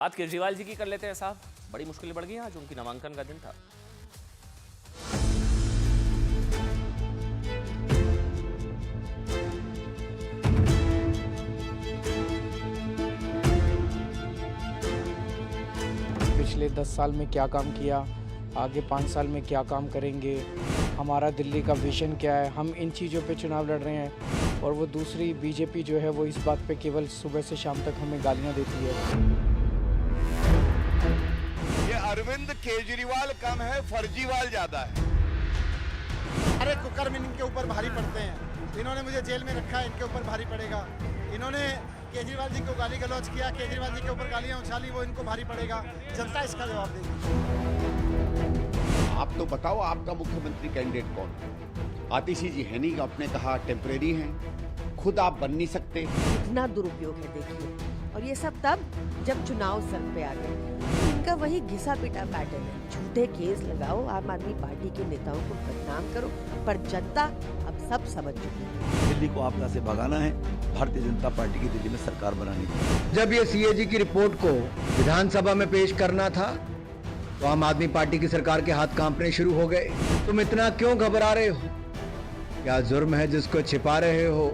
बात केजरीवाल जी की कर लेते हैं साहब। बड़ी मुश्किलें बढ़ गई आज, उनकी नामांकन का दिन था। पिछले 10 साल में क्या काम किया, आगे 5 साल में क्या काम करेंगे, हमारा दिल्ली का विजन क्या है, हम इन चीज़ों पे चुनाव लड़ रहे हैं। और वो दूसरी बीजेपी जो है वो इस बात पे केवल सुबह से शाम तक हमें गालियां देती है। ये अरविंद केजरीवाल कम है, फर्जीवाल ज्यादा है। अरे कुकर्म इनके ऊपर भारी पड़ते हैं। इन्होंने मुझे जेल में रखा है, इनके ऊपर भारी पड़ेगा। इन्होंने केजरीवाल जी को गाली गलौज किया, केजरीवाल जी के ऊपर गालियां उछाली, वो इनको भारी पड़ेगा। जनता इसका जवाब देगी। आप तो बताओ आपका मुख्यमंत्री कैंडिडेट कौन है? आतिशी जी है नहीं, आपने कहा टेम्परेरी हैं, खुद आप बन नहीं सकते। कितना दुरुपयोग है देखिए। और ये सब तब जब चुनाव सर पे आ गए। इनका वही घिसा पिटा पैटर्न है। झूठे केस लगाओ, आम आदमी पार्टी के नेताओं को बदनाम करो, पर जनता अब सब समझ चुकी है। दिल्ली को आपदा से भगाना है, भारतीय जनता पार्टी की दिल्ली में सरकार बनानी है। जब ये सीएजी की रिपोर्ट को विधानसभा में पेश करना था तो आम आदमी पार्टी की सरकार के हाथ कांपने शुरू हो गए। तुम इतना क्यों घबरा रहे हो? क्या जुर्म है जिसको छिपा रहे हो?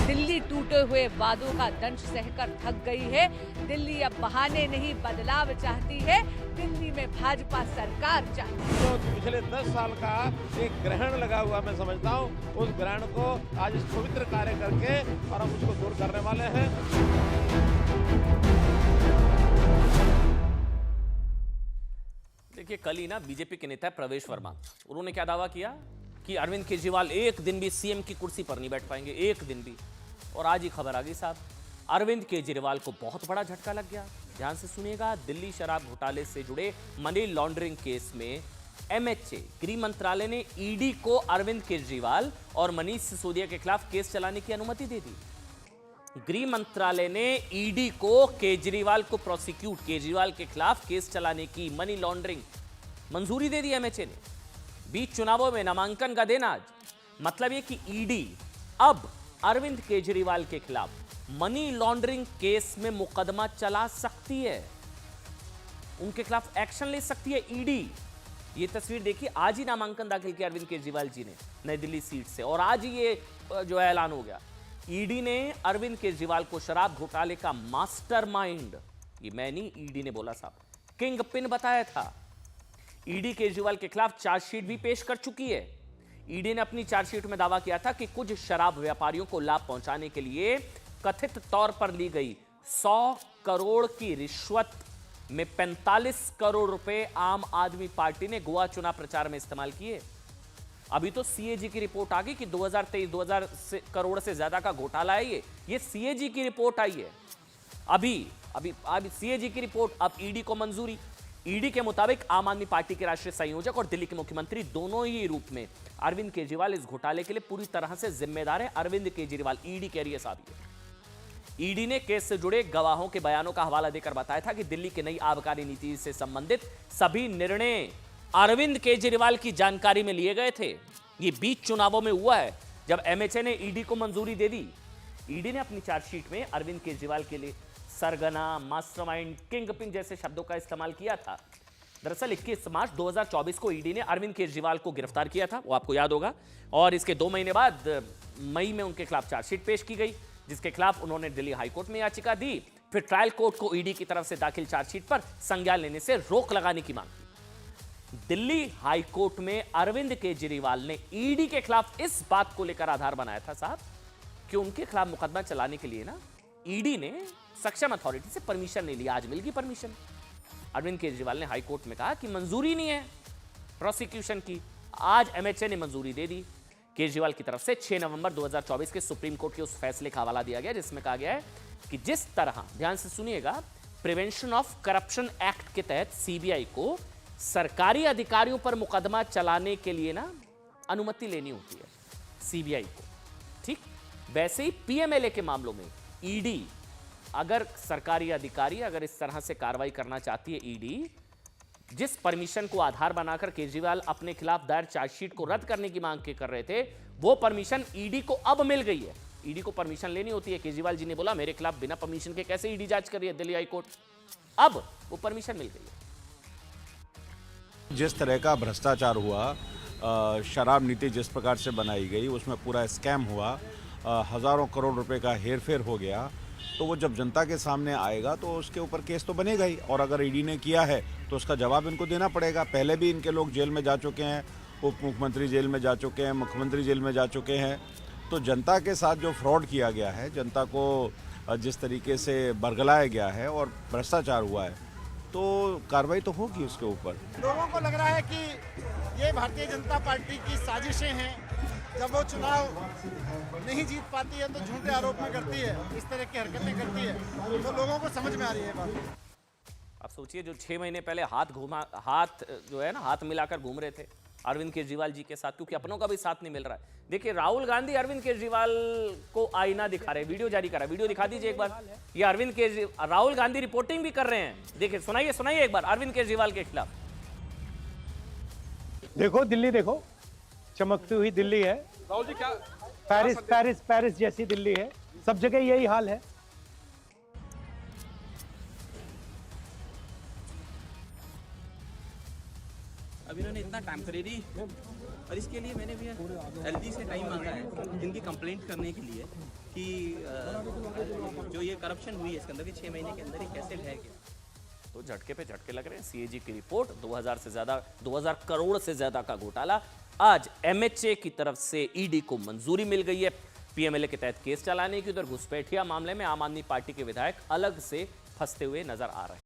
दिल्ली टूटे हुए वादों का दंश सहकर थक गई है। दिल्ली अब बहाने नहीं बदलाव चाहती है। दिल्ली में भाजपा सरकार चाहती है। जो पिछले 10 साल का एक ग्रहण लगा हुआ मैं समझता हूँ, उस ग्रहण को आज इस पवित्र कार्य करके और हम उसको दूर करने वाले हैं। देखिए, कल ही ना बीजेपी के नेता प्रवेश वर्मा, उन्होंने क्या दावा किया कि अरविंद केजरीवाल एक दिन भी सीएम की कुर्सी पर नहीं बैठ पाएंगे, एक दिन भी। और आज ही खबर आ गई साहब, अरविंद केजरीवाल को बहुत बड़ा झटका लग गया। ध्यान से सुनिएगा। दिल्ली शराब घोटाले से जुड़े मनी लॉन्ड्रिंग केस में एमएचए गृह मंत्रालय ने ईडी को अरविंद केजरीवाल और मनीष सिसोदिया के खिलाफ केस चलाने की अनुमति दे दी। गृह मंत्रालय ने ईडी को केजरीवाल को प्रोसिक्यूट, केजरीवाल के खिलाफ केस चलाने की मनी लॉन्ड्रिंग मंजूरी दे दी एमएचए ने। बीच चुनावों में नामांकन का दिन आज। मतलब यह कि ईडी अब अरविंद केजरीवाल के खिलाफ मनी लॉन्ड्रिंग केस में मुकदमा चला सकती है, उनके खिलाफ एक्शन ले सकती है ईडी। ये तस्वीर देखिए, आज ही नामांकन दाखिल किया अरविंद केजरीवाल जी ने नई दिल्ली सीट से, और आज ही ये जो है ऐलान हो गया। ईडी ने अरविंद केजरीवाल को शराब घोटाले का मास्टरमाइंड, ये मैं नहीं, ईडी ने बोला साहब, किंग पिन बताया था। ईडी केजरीवाल के खिलाफ चार्जशीट भी पेश कर चुकी है। ईडी ने अपनी चार्जशीट में दावा किया था कि कुछ शराब व्यापारियों को लाभ पहुंचाने के लिए कथित तौर पर ली गई 100 करोड़ की रिश्वत में 45 करोड़ रुपए आम आदमी पार्टी ने गोवा चुनाव प्रचार में इस्तेमाल किए। अभी तो सीएजी की रिपोर्ट आ गई कि 2023 करोड़ से ज्यादा का घोटाला है ये सीएजी की रिपोर्ट आई है। अभी सीएजी की रिपोर्ट, अब ईडी को मंजूरी। ईडी के मुताबिक आम आदमी पार्टी के राष्ट्रीय संयोजक और दिल्ली के मुख्यमंत्री दोनों ही रूप में अरविंद केजरीवाल इस घोटाले के लिए पूरी तरह से जिम्मेदार है। अरविंद केजरीवाल, ईडी कह रही है साहब ये। ईडी ने केस से जुड़े गवाहों के बयानों का हवाला देकर बताया था कि दिल्ली की नई आबकारी नीति से संबंधित सभी निर्णय अरविंद केजरीवाल की जानकारी में लिए गए थे। ये बीच चुनावों में हुआ है जब एमएचए ने ईडी को मंजूरी दे दी। ईडी ने अपनी चार्जशीट में अरविंद केजरीवाल के लिए सरगना, मास्टरमाइंड, किंगपिन जैसे शब्दों का इस्तेमाल किया था। दरअसल 21 मार्च 2024 को ईडी ने अरविंद केजरीवाल को गिरफ्तार किया था, वो आपको याद होगा। और इसके 2 महीने बाद मई में उनके खिलाफ चार्जशीट पेश की गई, जिसके खिलाफ उन्होंने दिल्ली हाईकोर्ट में याचिका दी। फिर ट्रायल कोर्ट को ईडी की तरफ से दाखिल चार्जशीट पर संज्ञान लेने से रोक लगाने की मांग की। दिल्ली हाईकोर्ट में अरविंद केजरीवाल ने ईडी के खिलाफ इस बात को लेकर आधार बनाया था साहब कि उनके खिलाफ मुकदमा चलाने के लिए ना ईडी ने सक्षम अथॉरिटी से परमिशन ले लिया। आज मिल गई परमिशन। अरविंद केजरीवाल ने हाईकोर्ट में कहा कि मंजूरी नहीं है प्रोसिक्यूशन की। आज एमएचए ने मंजूरी दे दी। केजरीवाल की तरफ से 6 नवंबर 2024 के सुप्रीम कोर्ट के उस फैसले का हवाला दिया गया जिसमें कहा गया है कि जिस तरह, ध्यान से सुनिएगा, प्रिवेंशन ऑफ करप्शन एक्ट के तहत सीबीआई को सरकारी अधिकारियों पर मुकदमा चलाने के लिए ना अनुमति लेनी होती है सीबीआई को, ठीक वैसे ही पीएमएलए के मामलों में ईडी, अगर सरकारी अधिकारी अगर इस तरह से कार्रवाई करना चाहती है, ईडी जिस परमिशन को आधार बनाकर केजरीवाल अपने खिलाफ दायर चार्जशीट को रद्द करने की मांग के कर रहे थे, वो परमिशन ईडी को अब मिल गई है। ईडी को परमिशन लेनी होती है। केजरीवाल जी ने बोला मेरे खिलाफ बिना परमिशन के कैसे ईडी जांच कर रही है दिल्ली हाई कोर्ट। अब वो परमिशन मिल गई है। जिस तरह का भ्रष्टाचार हुआ, शराब नीति जिस प्रकार से बनाई गई, उसमें पूरा स्कैम हुआ, हजारों करोड़ रुपए का हेरफेर हो गया, तो वो जब जनता के सामने आएगा तो उसके ऊपर केस तो बनेगा ही। और अगर ईडी ने किया है तो उसका जवाब इनको देना पड़ेगा। पहले भी इनके लोग जेल में जा चुके हैं, उप मुख्यमंत्री जेल में जा चुके हैं, मुख्यमंत्री जेल में जा चुके हैं। तो जनता के साथ जो फ्रॉड किया गया है, जनता को जिस तरीके से बरगलाया गया है और भ्रष्टाचार हुआ है, तो कार्रवाई तो होगी उसके ऊपर। लोगों को लग रहा है कि ये भारतीय जनता पार्टी की साजिशें हैं। जब वो चुनाव नहीं जीत पाती है तो झूठे आरोप में करती है, इस तरह की हरकतें करती है, तो लोगों को समझ में आ रही है बात। आप सोचिए, जो 6 महीने पहले हाथ जो है ना, हाथ मिलाकर घूम रहे थे अरविंद केजरीवाल जी के साथ, क्योंकि अपनों का भी साथ नहीं मिल रहा है। देखिए, राहुल गांधी अरविंद केजरीवाल को आईना दिखा रहे, वीडियो जारी कर रहा है। वीडियो दिखा दीजिए एक बार। ये राहुल गांधी रिपोर्टिंग भी कर रहे हैं। देखिए, सुनाइए एक बार अरविंद केजरीवाल के खिलाफ। देखो दिल्ली, देखो चमकती हुई दिल्ली है। राहुल जी, क्या पेरिस जैसी दिल्ली है। सब जगह यही हाल है। अब इन्होंने इतना टेम्परेरी, और इसके लिए मैंने भी एलजी से टाइम मांगा है इनकी कंप्लेंट करने के लिए कि जो ये करप्शन हुई है इसके अंदर, 6 महीने के अंदर ही कैसे ढह गया। तो झटके पे झटके लग रहे हैं। सीएजी की रिपोर्ट, 2000 करोड़ से ज्यादा का घोटाला। आज एमएचए की तरफ से ईडी को मंजूरी मिल गई है पीएमएलए के तहत केस चलाने की। उधर घुसपैठिया मामले में आम आदमी पार्टी के विधायक अलग से फंसते हुए नजर आ रहे हैं।